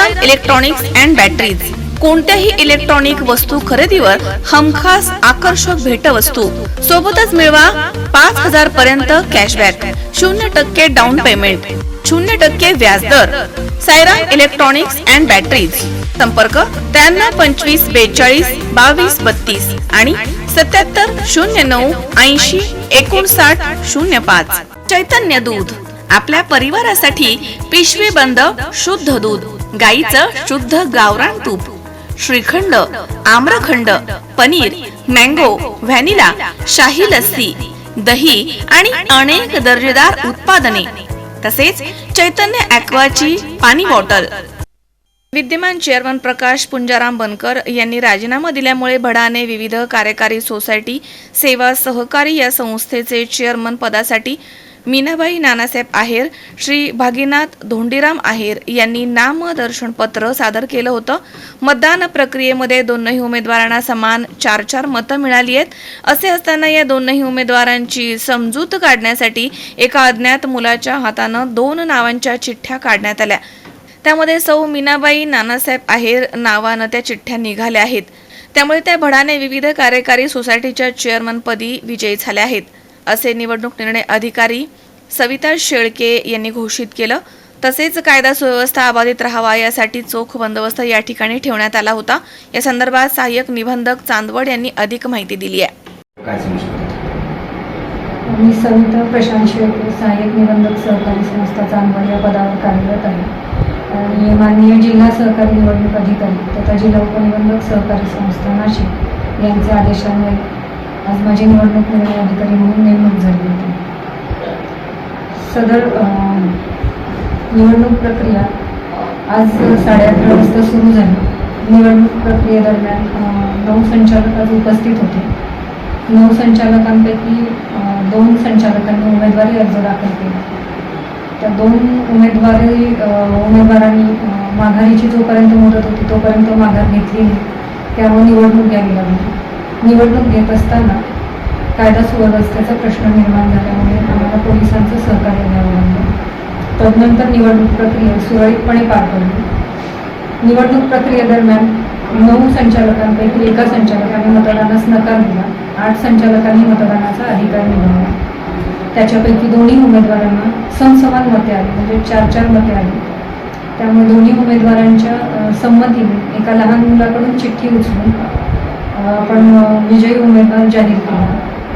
Siren electronics and batteries कोणत्याही electronic वस्तू खरेदीवर हमखास आकर्षक भेटवस्तू सोबतच मिळवा 5,000 पर्यंत कॅशबॅक, 0% डाऊन पेमेंट, 0% व्याजदर. Siren electronics and batteries. संपर्क 93 25 42 22 32 आणि 77 09 80 59 05. चैतन्य दूध आपल्या परिवारासाठी पिशवी बंद शुद्ध दूध, गाईचं शुद्ध गावरान तूप, श्रीखंड, आम्रखंड, पनीर, मँगो, व्हॅनिला, शाही लस्सी, दही आणि अनेक दर्जेदार उत्पादने, तसेच चैतन्य ॲक्वाची पाणी बॉटल. विद्यमान चेअरमन प्रकाश पुंजाराम बनकर यांनी राजीनामा दिल्यामुळे भडाणे विविध कार्यकारी सोसायटी सेवा सहकारी या संस्थेचे चेअरमन पदासाठी मीनाबाई नानासाहेब आहेर, श्री भागीनाथ धोंडीराम आहेर यांनी नामदर्शन पत्र सादर केलं होतं. मतदान प्रक्रियेमध्ये दोनही उमेदवारांना समान 4-4 मतं मिळाली आहेत. असे असताना या दोनही उमेदवारांची समजूत काढण्यासाठी एका अज्ञात मुलाच्या हातानं 2 नावांच्या चिठ्ठ्या काढण्यात आल्या. त्यामध्ये सौ मीनाबाई नानासाहेब आहेर नावानं त्या चिठ्ठ्या निघाल्या आहेत. त्यामुळे त्या भडाणे विविध कार्यकारी सोसायटीच्या चेअरमनपदी विजयी झाल्या आहेत, असे निवडणूक निर्णय अधिकारी सविता शेळके यांनी घोषित केलं. तसेच कायदा सुव्यवस्था अबाधित राहावा यासाठी चोख बंदोबस्त या ठिकाणी ठेवण्यात आला होता. या संदर्भात सहाय्यक निबंधक चांदवड यांनी अधिक माहिती दिली आहे. मी सविता प्रशांत शेळके, सहाय्यक निबंधक सहकारी संस्था चांदवड या पदावर कार्यरत आहे आणि माननीय जिल्हा सहकारी निवडणूक अधिकारी तथा जिल्हा उपनिबंधक सहकारी संस्था नाशिक यांच्या आदेशामुळे आज माझी निवडणूक निर्णय अधिकारी म्हणून नेमणूक झाली होती. सदर निवडणूक प्रक्रिया आज 11:30 वाजता सुरू झाली. निवडणूक प्रक्रियेदरम्यान 9 संचालक आज उपस्थित होते. 9 संचालकांपैकी 2 संचालकांनी उमेदवारी अर्ज दाखल केला. त्या 2 उमेदवारांनी माघारीची जोपर्यंत मुदत होती तोपर्यंत माघार घेतली नाही, त्यामुळे निवडणूक घ्यावी लागली. निवडणूक घेत असताना कायदा सुव्यवस्थेचा प्रश्न निर्माण झाल्यामुळे आम्हाला पोलिसांचं सहकार्य द्यावं लागलं. तदनंतर निवडणूक प्रक्रिया सुरळीतपणे पार पडली. निवडणूक प्रक्रियेदरम्यान 9 संचालकांपैकी एका संचालकाने मतदानास नकार दिला. 8 संचालकांनी मतदानाचा अधिकार निभावला. त्याच्यापैकी दोन्ही उमेदवारांना समसमान मते आली, म्हणजे 4-4 मते आली. त्यामुळे दोन्ही उमेदवारांच्या संमतीने एका लहान मुलाकडून चिठ्ठी उचलून आपण विजयी उमेदवार जाहीर केला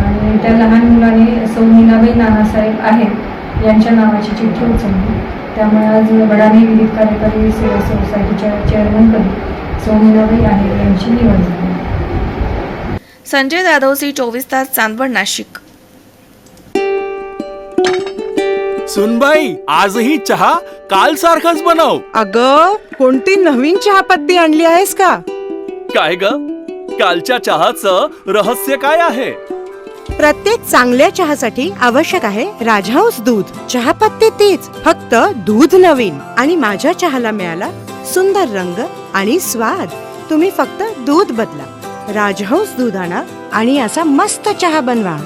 आणि त्या लहान मुलाने सौ मीनाबाई नानासाहेब आहेर यांच्या नावाची चिठ्ठी उचलली. त्यामुळे आज भडाणे विविध कार्यकारी सेवा सोसायटीच्या चेअरमनपदी सौ मीनाबाई आहेर यांची निवड झाली. संजय जाधवसी 24 तास चांदवड नाशिक. सुनबाई, आजही चहा काल सारखाच बनव. अगं, कोणती नवीन चहापत्ती आणली आहेस का? काय ग, कालच्या चहाचं रहस्य काय आहे? प्रत्येक चांगल्या चहासाठी आवश्यक आहे राजहंस दूध. चहापत्ती तीच, फक्त दूध नवीन. आणि माझ्या चहाला मिळाला सुंदर रंग आणि स्वाद. तुम्ही फक्त दूध बदला, राजहंस दूध आणा आणि असा मस्त चहा बनवा.